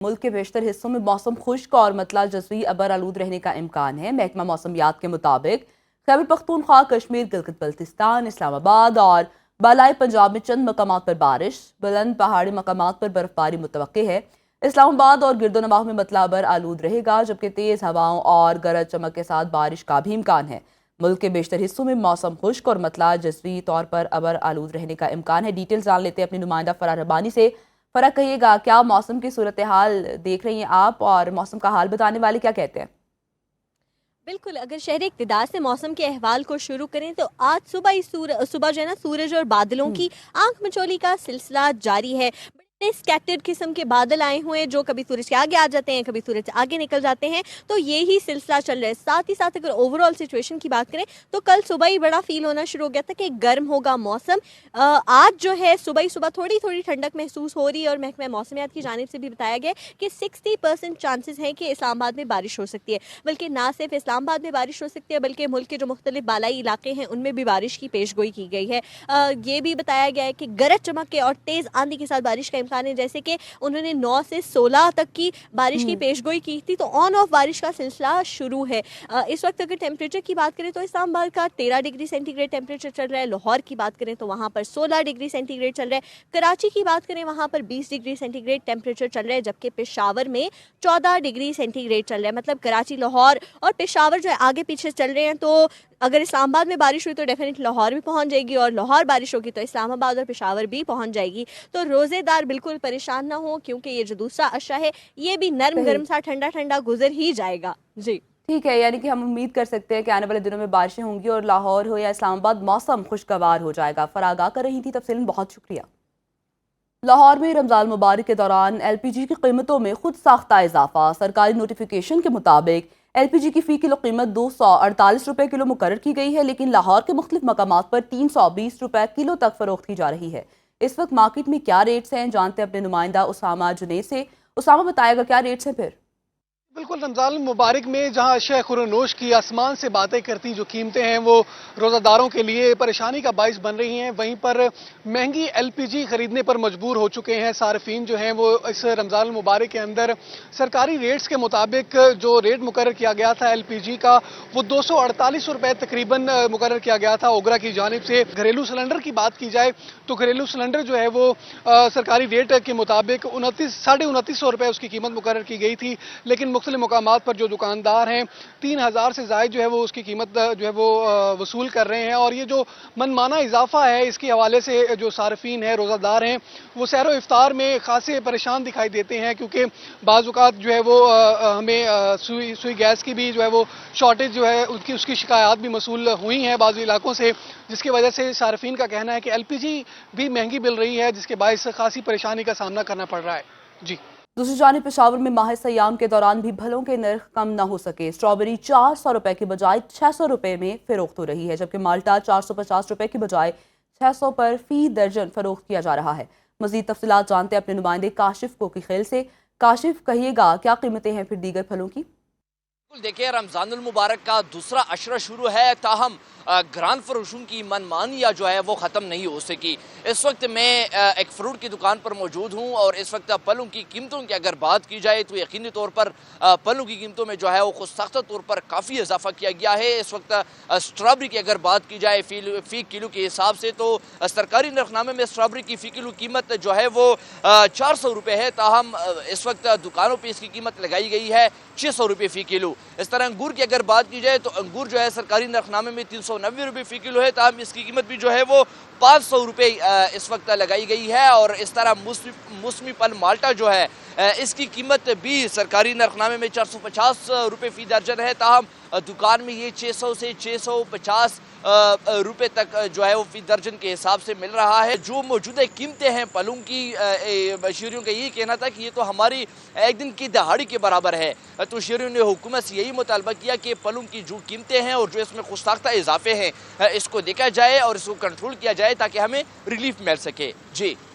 ملک کے بیشتر حصوں میں موسم خشک اور مطلع جزوی ابر آلود رہنے کا امکان ہے۔ محکمہ موسمیات کے مطابق خیبر پختونخوا، کشمیر، گلگت بلتستان، اسلام آباد اور بالائی پنجاب میں چند مقامات پر بارش، بلند پہاڑی مقامات پر برف باری متوقع ہے۔ اسلام آباد اور گرد و نواح میں مطلع ابر آلود رہے گا، جبکہ تیز ہواؤں اور گرج چمک کے ساتھ بارش کا بھی امکان ہے۔ ملک کے بیشتر حصوں میں موسم خشک اور مطلع جزوی طور پر ابر آلود رہنے کا امکان ہے۔ ڈیٹیلز جان لیتے ہیں اپنی نمائندہ فرح ربانی سے۔ فرح، کہیے گا کیا موسم کی صورتحال دیکھ رہی ہیں آپ، اور موسم کا حال بتانے والے کیا کہتے ہیں؟ بالکل، اگر شہر اقتدار سے موسم کے احوال کو شروع کریں تو آج صبح جو ہے نا سورج اور بادلوں کی آنکھ مچولی کا سلسلہ جاری ہے۔ بڑے سکیٹرڈ قسم کے بادل آئے ہوئے ہیں جو کبھی سورج کے آگے آ جاتے ہیں، کبھی سورج سے آگے نکل جاتے ہیں، تو یہی سلسلہ چل رہا ہے۔ ساتھ ہی ساتھ اگر اوور آل سچویشن کی بات کریں تو کل صبح ہی بڑا فیل ہونا شروع ہو گیا تھا کہ گرم ہوگا موسم۔ آج جو ہے صبح تھوڑی تھوڑی ٹھنڈک محسوس ہو رہی ہے، اور محکمہ موسمیات کی جانب سے بھی بتایا گیا کہ 60% چانسز ہیں کہ اسلام آباد میں بارش ہو سکتی ہے۔ بلکہ نہ صرف اسلام آباد میں بارش ہو سکتی ہے بلکہ ملک کے جو مختلف بالائی علاقے ہیں ان میں بھی بارش کی پیش گوئی کی گئی ہے۔ یہ بھی بتایا گیا ہے کہ گرج چمک کے اور تیز آندھی کے ساتھ بارش کا امکان ہے، جیسے کہ انہوں نے 9 سے 16 تک کی بارش کی پیش گوئی کی تھی، تو آن آف بارش کا سلسلہ شروع ہے۔ اس وقت اگر ٹیمپریچر کی بات کریں تو اسلام آباد کا 13 ڈگری سینٹی گریڈ ٹیمپریچر چل رہا ہے، لاہور کی بات کریں تو وہاں پر 16 ڈگری سینٹی گریڈ چل رہا ہے، کراچی کی بات کریں وہاں پر 20 ڈگری سینٹی گریڈ ٹیمپریچر چل رہا ہے، جبکہ پشاور میں 14 ڈگری سینٹی گریڈ چل رہا ہے۔ مطلب کراچی، لاہور اور پشاور جو ہے آگے پیچھے چل رہے ہیں، تو اگر اسلام آباد میں بارش ہوئی تو ڈیفینیٹلی لاہور بھی پہنچ جائے گی، اور لاہور بارش ہوگی تو اسلام آباد اور پشاور بھی پہنچ جائے گی۔ تو روزے دار بالکل پریشان نہ ہو، کیونکہ یہ جو دوسرا عشرہ ہے یہ بھی نرم صحیح، گرم سا ٹھنڈا ٹھنڈا گزر ہی جائے گا۔ جی ٹھیک ہے، یعنی کہ ہم امید کر سکتے ہیں کہ آنے والے دنوں میں بارشیں ہوں گی اور لاہور ہو یا اسلام آباد موسم خوشگوار ہو جائے گا۔ فرح آگاہ کر رہی تھی تفصیل، بہت شکریہ۔ لاہور میں رمضان المبارک کے دوران ایل پی جی کی قیمتوں میں خود ساختہ اضافہ۔ سرکاری نوٹیفیکیشن کے مطابق ایل پی جی کی فی کلو قیمت 248 روپے کلو مقرر کی گئی ہے، لیکن لاہور کے مختلف مقامات پر 320 روپے کلو تک فروخت کی جا رہی ہے۔ اس وقت مارکیٹ میں کیا ریٹس ہیں، جانتے ہیں اپنے نمائندہ اسامہ جنید سے۔ اسامہ، بتائے گا کیا ریٹس ہیں پھر؟ بالکل، رمضان المبارک میں جہاں اشیاء خورنوش کی آسمان سے باتیں کرتی جو قیمتیں ہیں وہ روزہ داروں کے لیے پریشانی کا باعث بن رہی ہیں، وہیں پر مہنگی ایل پی جی خریدنے پر مجبور ہو چکے ہیں صارفین جو ہیں وہ۔ اس رمضان المبارک کے اندر سرکاری ریٹس کے مطابق جو ریٹ مقرر کیا گیا تھا ایل پی جی کا وہ 248 روپے تقریباً مقرر کیا گیا تھا اوگرا کی جانب سے۔ گھریلو سلنڈر کی بات کی جائے تو گھریلو سلنڈر جو ہے وہ سرکاری ریٹ کے مطابق 2950 روپے اس کی قیمت مقرر کی گئی تھی، لیکن مختلف مقامات پر جو دکاندار ہیں 3000 سے زائد جو ہے وہ اس کی قیمت جو ہے وہ وصول کر رہے ہیں، اور یہ جو من مانا اضافہ ہے اس کے حوالے سے جو صارفین ہیں، روزہ دار ہیں، وہ سحر و افطار میں خاصے پریشان دکھائی دیتے ہیں، کیونکہ بعض اوقات جو ہے وہ ہمیں سوئی گیس کی بھی جو ہے وہ شارٹیج جو ہے اس کی شکایات بھی موصول ہوئی ہیں بعض علاقوں سے، جس کی وجہ سے صارفین کا کہنا ہے کہ ایل پی جی بھی مہنگی مل رہی ہے، جس کے باعث خاصی پریشانی کا سامنا کرنا پڑ رہا ہے۔ جی دوسری جانب پشاور میں ماہ سیام کے دوران بھی پھلوں کے نرخ کم نہ ہو سکے۔ اسٹرابیری 400 روپے کی بجائے 600 روپے میں فروخت ہو رہی ہے، جبکہ مالٹا 450 روپے کی بجائے 600 پر فی درجن فروخت کیا جا رہا ہے۔ مزید تفصیلات جانتے ہیں اپنے نمائندے کاشف کوکی خیل سے۔ کاشف، کہیے گا کیا قیمتیں ہیں پھر دیگر پھلوں کی؟ دیکھیں، رمضان المبارک کا دوسرا عشرہ شروع ہے، تاہم گران فروشوں کی من مانیہ جو ہے وہ ختم نہیں ہو سکی۔ اس وقت میں ایک فروٹ کی دکان پر موجود ہوں، اور اس وقت پھلوں کی قیمتوں کی اگر بات کی جائے تو یقینی طور پر پھلوں کی قیمتوں میں جو ہے وہ خود ساختہ طور پر کافی اضافہ کیا گیا ہے۔ اس وقت اسٹرابری کی اگر بات کی جائے فی کلو کے حساب سے تو سرکاری نرخنامے میں اسٹرابری کی فی کلو قیمت جو ہے وہ 400 روپے ہے، تاہم اس وقت دکانوں پہ اس کی قیمت لگائی گئی ہے 600 روپے فی کلو۔ اس طرح انگور کی اگر بات کی جائے تو انگور جو ہے سرکاری نرخنامے میں 390 روپے فی کلو ہے، تاہم اس کی قیمت بھی جو ہے وہ 500 روپے اس وقت لگائی گئی ہے۔ اور اس طرح موسمی پھل مالٹا جو ہے اس کی قیمت بھی سرکاری نرخنامے میں 450 روپے فی درجن ہے، تاہم دکان میں یہ 600 سے 650 روپے تک جو ہے وہ فی درجن کے حساب سے مل رہا ہے۔ جو موجودہ قیمتیں ہیں پھلوں کی، شہریوں کا یہی کہنا تھا کہ یہ تو ہماری ایک دن کی دہاڑی کے برابر ہے، تو شہریوں نے حکومت سے یہی مطالبہ کیا کہ پھلوں کی جو قیمتیں ہیں اور جو اس میں خود ساختہ اضافے ہیں اس کو دیکھا جائے اور اس کو کنٹرول کیا جائے تاکہ ہمیں ریلیف مل سکے۔ جی